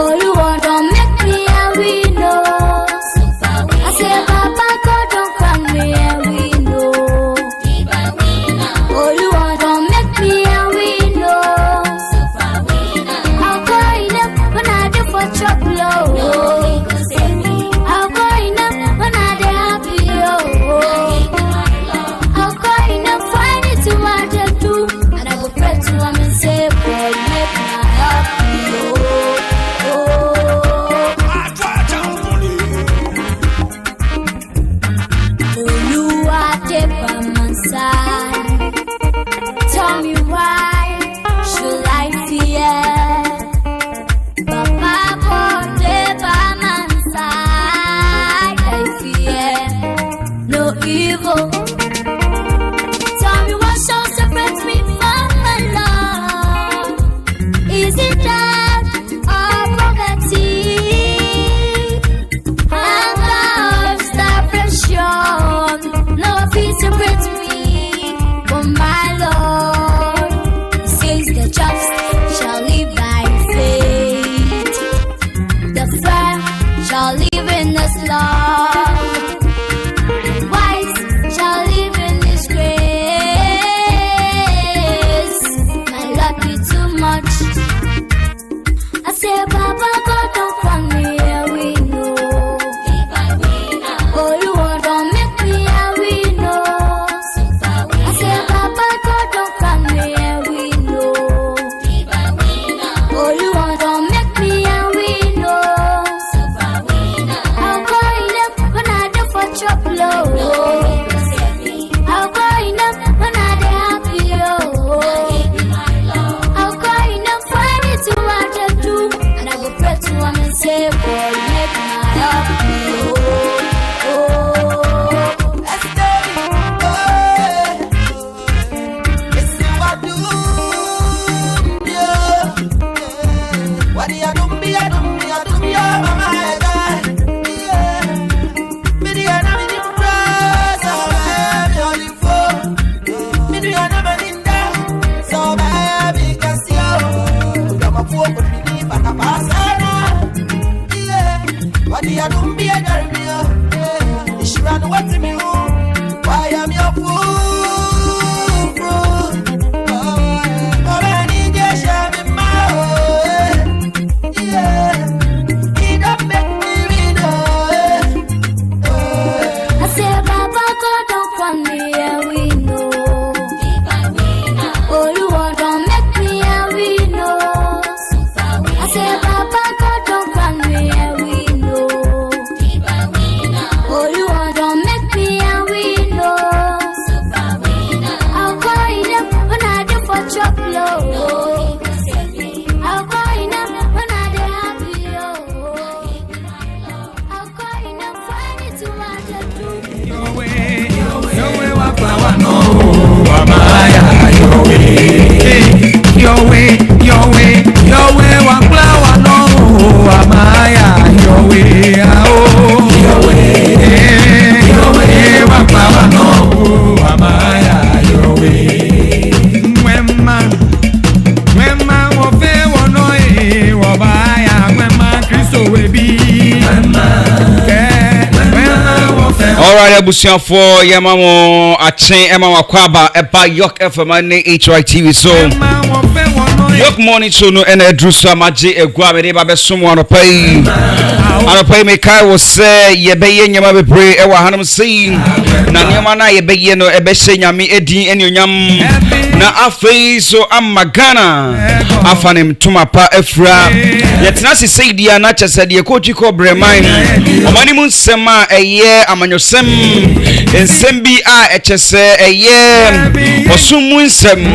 Oh, you want to make me a window. I say, Papa, God, don't call me a window. Oh, you want to make me a window. I'll go in up when I do for trouble. I'll go in up when I do happy. I'll go in up find it to what I do. And I go pray to him and say, God, make my happy. Oh, you are there by my side. Tell me why should I fear? Papa, God, there by my side. I fear no evil. Tell me what shall separate me from my love? Is it that or poverty? Hunger, starvation, no peace separate me from my Lord. He says the just shall live by faith. The fair shall live in this love. The wise shall live in His grace. My luck be too much. I say, Papa, God, don't call me a window. Oh, you want to make me a window. I say, Papa, God, don't call me a window. Oh, you want to make me a window. I'll go in up when I do for trouble. I'll go in up when I do happy. I'll go in up find it to what I do. And I go pray to him and say, God, make my happy. I say, Papa, God, don't call me a window. Oh, you want to make me a window. I say, Papa, God, don't call me a window. Oh, you want to make me a window. I'll go in up when I do for trouble. I'll go in up when I do happy. I'll go in up find it to what I do. Your way, wa flower no, Amaya, your way, wa flower no, Amaya, your way, your way, wa flower no, Amaya, your way. When man, wo fe wo no wo baya, when man Christo we be, when man wo fe. All right, abusiafo yamamo achen ema wakwaba eba Yorke FM Hytvgh so Yorke morning so no ena edrusa maji egwa me de ba besom anopai me kai wo say ye beye nyama bebre e wa hanam sei na nyama na ye beye no e be hye nyame edin enyonyam na afei so amagana afanem tuma pa afra yetna sesei dia na chese de ko twi ko breman omani mu nsema eye amanyosem ensem bi a echese eye osumu nsem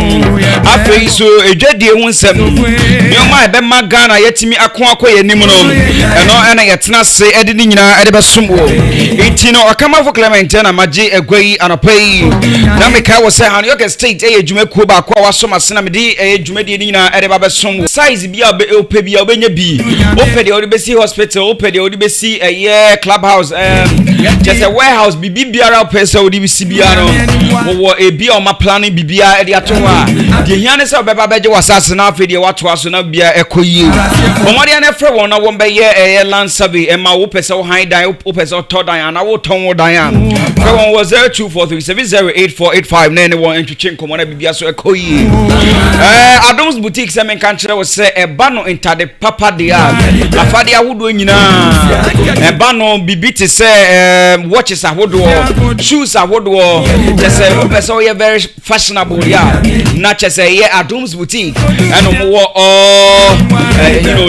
afei so edwadie hu nsem nyoma ebe magana yetimi akoakoye nim no eno ena yetna se ede ni nyina ede besomwo intino Okamafo Clement na maji egwai anopai na meka wo se han Yorke state eye dwuma kuo ba kwa waso masena medi eye dwuma de ni nyina ede ba besom size bi a ope bi a obenye bi open the odibesi hospital open the odibesi clubhouse just a warehouse bibi biara pesa odibesi biara wo ebi o ma planning bibia e de ato ha de hiane se obeba beje wasase na afedi wato aso na bia ekoyie omode na frɛ won na won be ye land survey e ma wo pesa wo han dan wo pesa to dan na wo ton wo dan am frɛ won was 0243708485 na ne won entwetwe nkomo na bibia so ekoyie Adams boutique se men kan kyerɛ wo se e ba no intade papa de afade ahodo nyina e ba no bibi te se watches ahodo shoes ahodo just say wo pesa wo ye very fashionable na just say ye Adams boutique and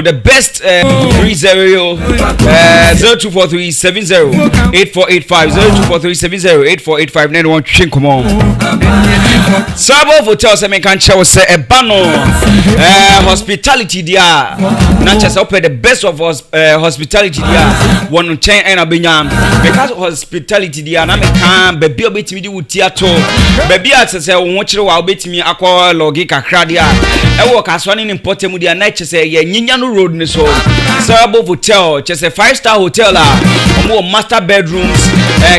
the best 0243708485 0243708485 na won twin come on Sabo hotel se men kan chewo se e ba no hospitality dia na just open the best of us hospitality dia won chen and abenya because hospitality dia na me kan be bi obetimi di wuti ato be bi atse wo kire wa obetimi akọ logi kakra dia e wo kaso ni importem dia na chese ye nyinya no road ni so Sabo hotel chese 5-star hotel la omo master bedrooms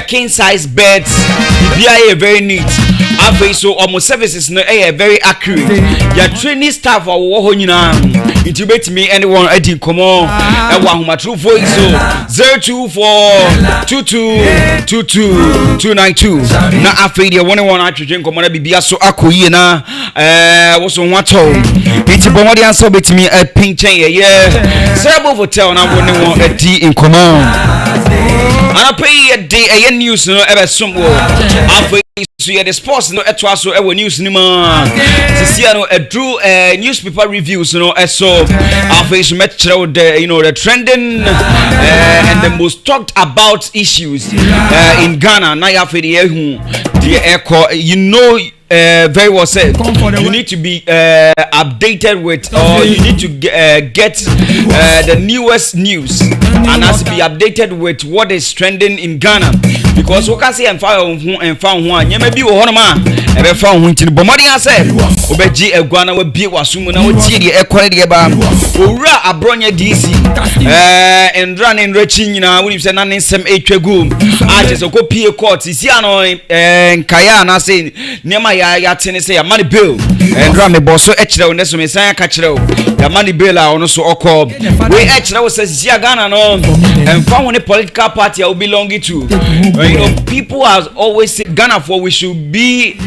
king size beds bia very neat Afi so almost services no very accurate. Your training staff are wo nyina. Intubate me anyone edi komo. E wa homa true voice so 0242222292. Na afi de one atwetwe komo na bibia so akoyie na wo so hwato. Iti bomodi answer betimi pinchen ye. Sabo hotel na woni won edi in komo. Ana pay a day a news no ebe somwo. Afi so yeah the sports no etwa so e news ni ma sisia no drew newspaper reviews no so our face met the trending and the most talked about issues in Ghana na ya fe the very well said. You need to be updated with, or you need to get the newest news and has to be updated with what is trending in Ghana. Because we can see and found one. You may be one man, ever found one. But what I said, Obeji Ghana will be Wasumu now. The equality about Ura Abronya DC and running reaching now. We said nothing some Hytvgh. I just go pay a court. Is here and Kayana saying Nema ya tene say money bill and rame boss so echre on so me san ka kire ya money bill a ono so okọ we echre wo say sia Ghana no and found one political party I belong to people has always said Ghana for we should be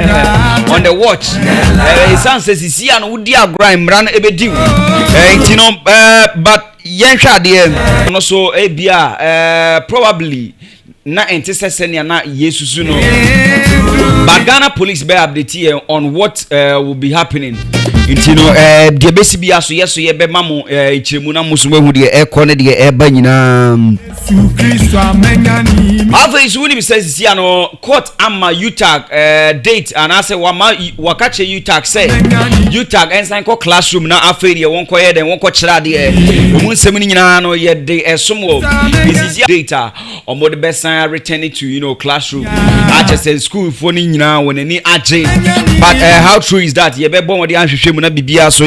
on the watch it sounds says sia no udi agran mran ebedi but yenhwa de no so ebia probably na entesesenia na yesusu no but Ghana police be update here on what will be happening the besi bia so yeso ye be mamu ichiremu na musu wehu de ekone de eba nyina Afi so we says here no court ama Hytvgh date and I say wakache Hytvgh say Hytvgh ensign ko classroom na afi de won ko ye den won ko kira de mu nsem ni nyina no ye de esomwo is data omo the best returning to classroom I just say school for ni nyina won ani age but how true is that ye be bon we de ahwehwe mu na bibia so